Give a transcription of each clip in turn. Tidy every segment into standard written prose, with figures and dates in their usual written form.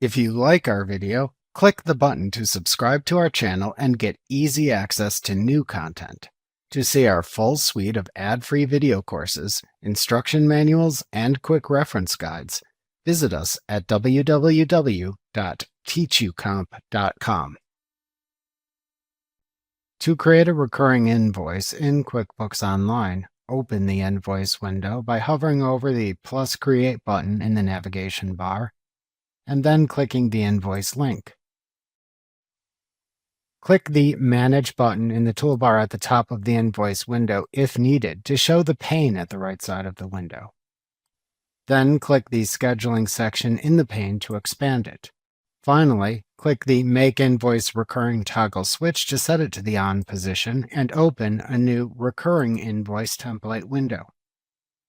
If you like our video, click the button to subscribe to our channel and get easy access to new content. To see our full suite of ad-free video courses, instruction manuals, and quick reference guides, visit us at www.teachucomp.com. To create a recurring invoice in QuickBooks Online, open the Invoice window by hovering over the plus Create button in the navigation bar, and then clicking the invoice link. Click the Manage button in the toolbar at the top of the invoice window if needed to show the pane at the right side of the window. Then click the Scheduling section in the pane to expand it. Finally, click the Make Invoice Recurring toggle switch to set it to the On position and open a new Recurring Invoice template window.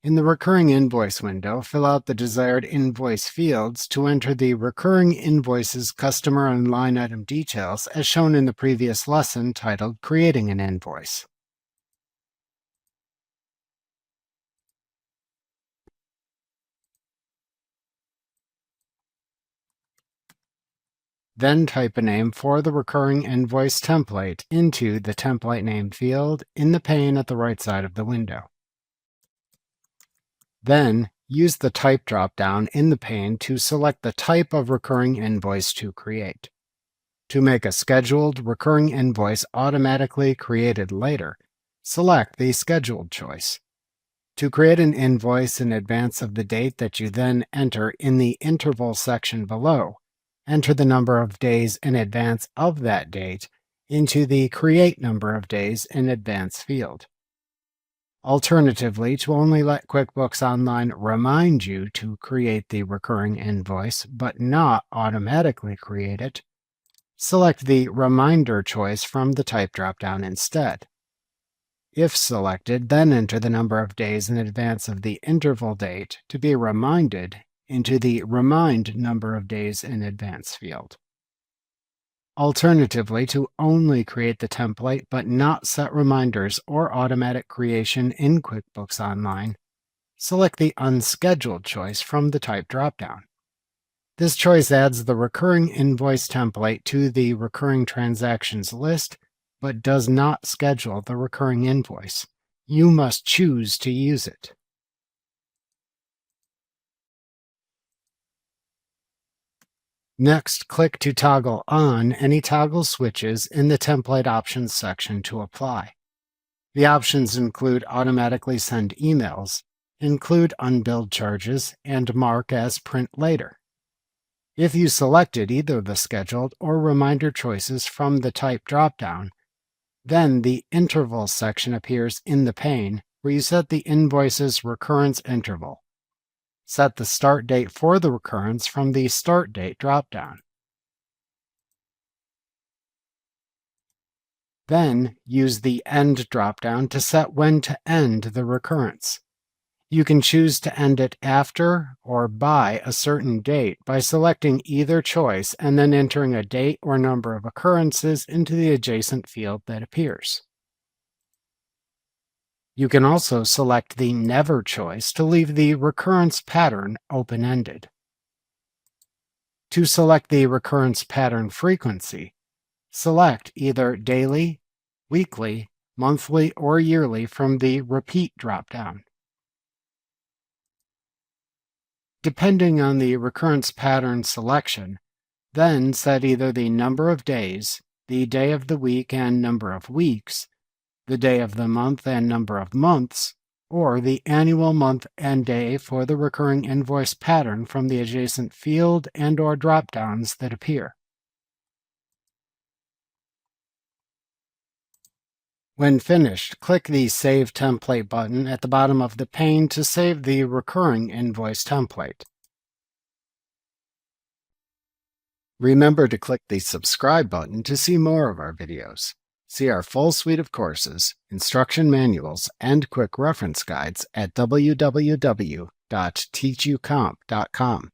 In the Recurring Invoice window, fill out the desired invoice fields to enter the recurring invoice's customer and line item details as shown in the previous lesson titled Creating an Invoice. Then type a name for the recurring invoice template into the template name field in the pane at the right side of the window. Then, use the Type drop-down in the pane to select the type of recurring invoice to create. To make a scheduled recurring invoice automatically created later, select the Scheduled choice. To create an invoice in advance of the date that you then enter in the interval section below, enter the number of days in advance of that date into the Create Number of Days in Advance field. Alternatively, to only let QuickBooks Online remind you to create the recurring invoice but not automatically create it, select the Reminder choice from the Type drop-down instead. If selected, then enter the number of days in advance of the interval date to be reminded into the Remind Number of Days in Advance field. Alternatively, to only create the template but not set reminders or automatic creation in QuickBooks Online, select the Unscheduled choice from the Type drop-down. This choice adds the recurring invoice template to the recurring transactions list but does not schedule the recurring invoice. You must choose to use it. Next, click to toggle on any toggle switches in the Template Options section to apply. The options include Automatically Send Emails, Include Unbilled Charges, and Mark as Print Later. If you selected either the Scheduled or Reminder choices from the Type drop-down, then the Interval section appears in the pane where you set the invoice's recurrence interval. Set the start date for the recurrence from the Start Date drop-down. Then, use the End drop-down to set when to end the recurrence. You can choose to end it after or by a certain date by selecting either choice and then entering a date or number of occurrences into the adjacent field that appears. You can also select the Never choice to leave the recurrence pattern open-ended. To select the recurrence pattern frequency, select either daily, weekly, monthly, or yearly from the Repeat drop-down. Depending on the recurrence pattern selection, then set either the number of days, the day of the week and number of weeks, the day of the month and number of months, or the annual month and day for the recurring invoice pattern from the adjacent field and/or drop-downs that appear. When finished, click the Save Template button at the bottom of the pane to save the recurring invoice template. Remember to click the Subscribe button to see more of our videos. See our full suite of courses, instruction manuals, and quick reference guides at www.teachucomp.com.